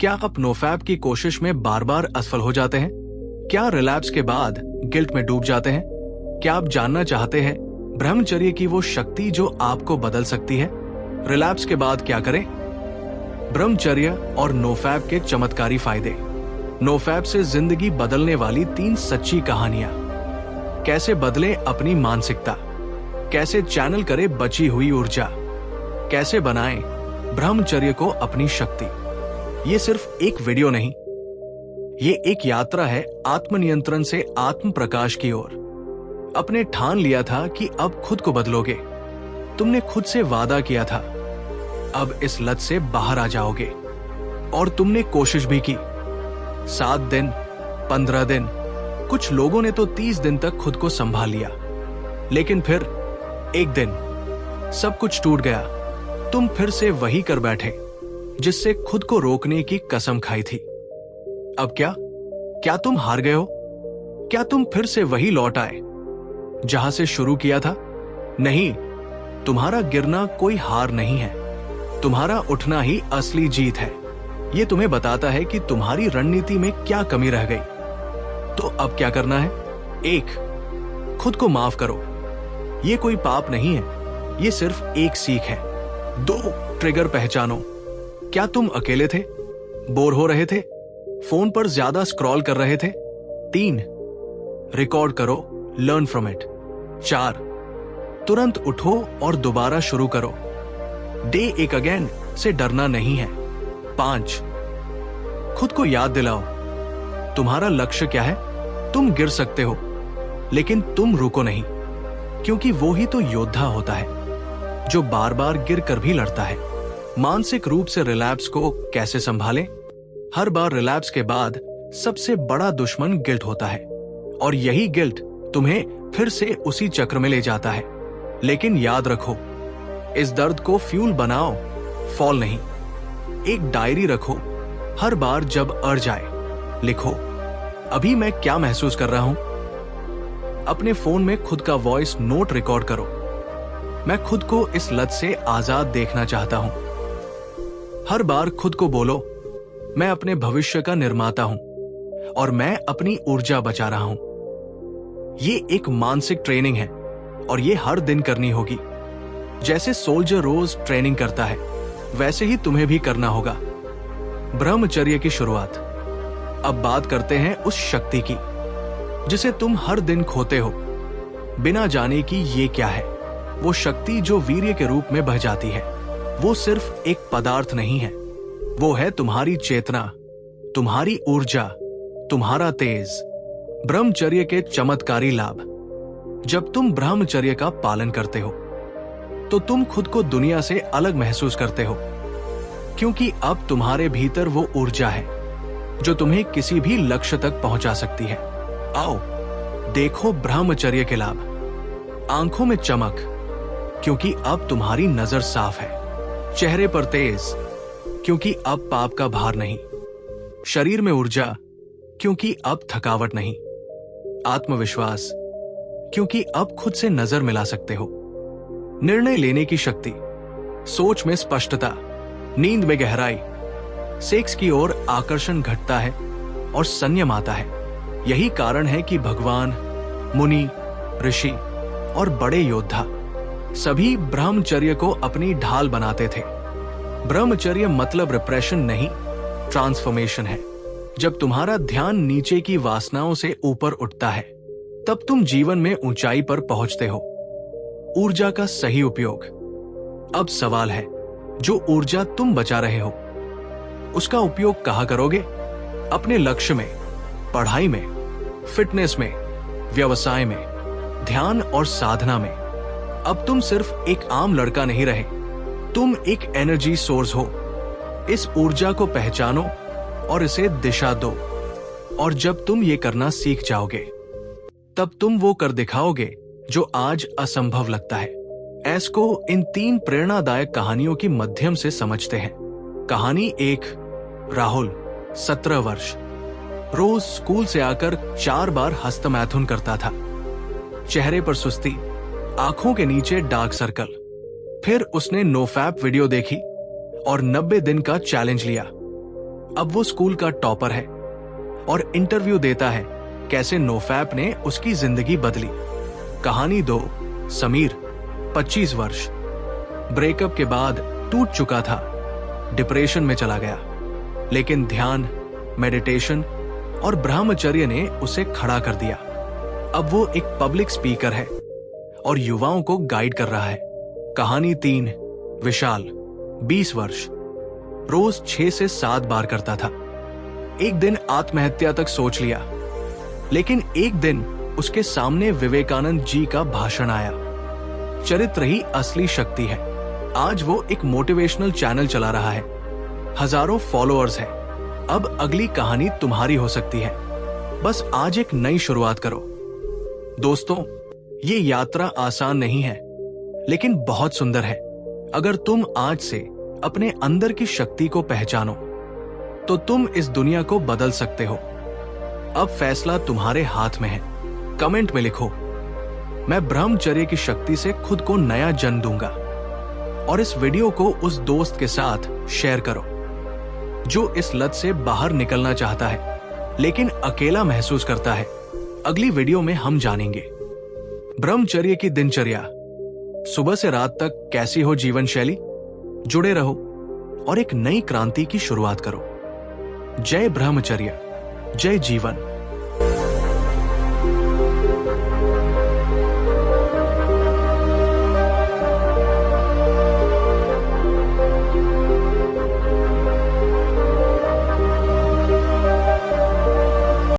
क्या आप नोफैप की कोशिश में बार बार असफल हो जाते हैं? क्या रिलैप्स के बाद गिल्ट में डूब जाते हैं? क्या आप जानना चाहते हैं ब्रह्मचर्य की वो शक्ति जो आपको बदल सकती है? रिलैप्स के बाद क्या करें? ब्रह्मचर्य और नोफैप के चमत्कारी फायदे। नोफैप से जिंदगी बदलने वाली 3 सच्ची कहानियां। कैसे बदलें अपनी मानसिकता, कैसे चैनल करें बची हुई ऊर्जा, कैसे बनाएं ब्रह्मचर्य को अपनी शक्ति। ये सिर्फ एक वीडियो नहीं, ये एक यात्रा है आत्मनियंत्रण से आत्म प्रकाश की ओर। अपने ठान लिया था कि अब खुद को बदलोगे। तुमने खुद से वादा किया था, अब इस लत से बाहर आ जाओगे। और तुमने कोशिश भी की। 7 दिन, 15 दिन, कुछ लोगों ने तो 30 दिन तक खुद को संभाल लिया। लेकिन फिर एक दिन सब कुछ टूट गया। तुम फिर से वही कर बैठे जिससे खुद को रोकने की कसम खाई थी। अब क्या तुम हार गए हो? क्या तुम फिर से वही लौट आए जहां से शुरू किया था? नहीं, तुम्हारा गिरना कोई हार नहीं है, तुम्हारा उठना ही असली जीत है। यह तुम्हें बताता है कि तुम्हारी रणनीति में क्या कमी रह गई। तो अब क्या करना है? 1, खुद को माफ करो। यह कोई पाप नहीं है, यह सिर्फ एक सीख है। 2, ट्रिगर पहचानो। क्या तुम अकेले थे? बोर हो रहे थे? फोन पर ज्यादा स्क्रॉल कर रहे थे? 3, रिकॉर्ड करो, लर्न फ्रॉम इट। 4, तुरंत उठो और दोबारा शुरू करो। डे एक अगेन से डरना नहीं है। 5, खुद को याद दिलाओ तुम्हारा लक्ष्य क्या है। तुम गिर सकते हो, लेकिन तुम रुको नहीं, क्योंकि वो ही तो योद्धा होता है जो बार बार गिर कर भी लड़ता है। मानसिक रूप से रिलैप्स को कैसे संभालें? हर बार रिलैप्स के बाद सबसे बड़ा दुश्मन गिल्ट होता है, और यही गिल्ट तुम्हें फिर से उसी चक्र में ले जाता है। लेकिन याद रखो, इस दर्द को फ्यूल बनाओ, फॉल नहीं। एक डायरी रखो, हर बार जब अर्ज आए लिखो, अभी मैं क्या महसूस कर रहा हूं। अपने फोन में खुद का वॉइस नोट रिकॉर्ड करो, मैं खुद को इस लत से आजाद देखना चाहता हूं। हर बार खुद को बोलो, मैं अपने भविष्य का निर्माता हूं और मैं अपनी ऊर्जा बचा रहा हूं। ये एक मानसिक ट्रेनिंग है और ये हर दिन करनी होगी। जैसे सोल्जर रोज ट्रेनिंग करता है, वैसे ही तुम्हें भी करना होगा। ब्रह्मचर्य की शुरुआत। अब बात करते हैं उस शक्ति की जिसे तुम हर दिन खोते हो बिना जाने कि ये क्या है। वो शक्ति जो वीर्य के रूप में बह जाती है। वो सिर्फ एक पदार्थ नहीं है, वो है तुम्हारी चेतना, तुम्हारी ऊर्जा, तुम्हारा तेज। ब्रह्मचर्य के चमत्कारी लाभ। जब तुम ब्रह्मचर्य का पालन करते हो तो तुम खुद को दुनिया से अलग महसूस करते हो, क्योंकि अब तुम्हारे भीतर वो ऊर्जा है जो तुम्हें किसी भी लक्ष्य तक पहुंचा सकती है। आओ देखो ब्रह्मचर्य के लाभ। आंखों में चमक, क्योंकि अब तुम्हारी नजर साफ है। चेहरे पर तेज, क्योंकि अब पाप का भार नहीं। शरीर में ऊर्जा, क्योंकि अब थकावट नहीं। आत्मविश्वास, क्योंकि अब खुद से नजर मिला सकते हो। निर्णय लेने की शक्ति, सोच में स्पष्टता, नींद में गहराई। सेक्स की ओर आकर्षण घटता है और संयम आता है। यही कारण है कि भगवान, मुनि, ऋषि और बड़े योद्धा सभी ब्रह्मचर्य को अपनी ढाल बनाते थे। ब्रह्मचर्य मतलब रिप्रेशन नहीं, ट्रांसफॉर्मेशन है। जब तुम्हारा ध्यान नीचे की वासनाओं से ऊपर उठता है, तब तुम जीवन में ऊंचाई पर पहुंचते हो। ऊर्जा का सही उपयोग। अब सवाल है, जो ऊर्जा तुम बचा रहे हो, उसका उपयोग कहां करोगे? अपने लक्ष्य में, पढ़ाई में, फिटनेस में, व्यवसाय में, ध्यान और साधना में। अब तुम सिर्फ एक आम लड़का नहीं रहे, तुम एक एनर्जी सोर्स हो। इस ऊर्जा को पहचानो और इसे दिशा दो। और जब तुम ये करना सीख जाओगे, तब तुम वो कर दिखाओगे जो आज असंभव लगता है। ऐस को इन 3 प्रेरणादायक कहानियों के माध्यम से समझते हैं। कहानी 1, राहुल, 17 वर्ष, रोज स्कूल से आकर 4 बार हस्तमैथुन करता था। चेहरे पर सुस्ती, आंखों के नीचे डार्क सर्कल। फिर उसने नोफैप वीडियो देखी और 90 दिन का चैलेंज लिया। अब वो स्कूल का टॉपर है और इंटरव्यू देता है कैसे नोफैप ने उसकी जिंदगी बदली। कहानी 2, समीर, 25 वर्ष, ब्रेकअप के बाद टूट चुका था, डिप्रेशन में चला गया, लेकिन ध्यान, मेडिटेशन और ब्रह्मचर्य ने उसे खड़ा कर दिया। अब वो एक पब्लिक स्पीकर है और युवाओं को गाइड कर रहा है। कहानी 3, विशाल, 20 वर्ष, रोज 6 से 7 बार करता था। एक दिन आत्महत्या तक सोच लिया, लेकिन एक दिन उसके सामने विवेकानंद जी का भाषण आया। चरित्र ही असली शक्ति है। आज वो एक मोटिवेशनल चैनल चला रहा है, हजारों फॉलोअर्स हैं। अब अगली कहानी तुम्हारी हो सकती है। बस आज एक नई शुरुआत करो। दोस्तों, ये यात्रा आसान नहीं है, लेकिन बहुत सुंदर है। अगर तुम आज से अपने अंदर की शक्ति को पहचानो, तो तुम इस दुनिया को बदल सकते हो। अब फैसला तुम्हारे हाथ में है। कमेंट में लिखो, मैं ब्रह्मचर्य की शक्ति से खुद को नया जन्म दूंगा। और इस वीडियो को उस दोस्त के साथ शेयर करो जो इस लत से बाहर निकलना चाहता है, लेकिन अकेला महसूस करता है। अगली वीडियो में हम जानेंगे ब्रह्मचर्य की दिनचर्या, सुबह से रात तक कैसी हो जीवन शैली। जुड़े रहो और एक नई क्रांति की शुरुआत करो। जय ब्रह्मचर्य, जय जीवन।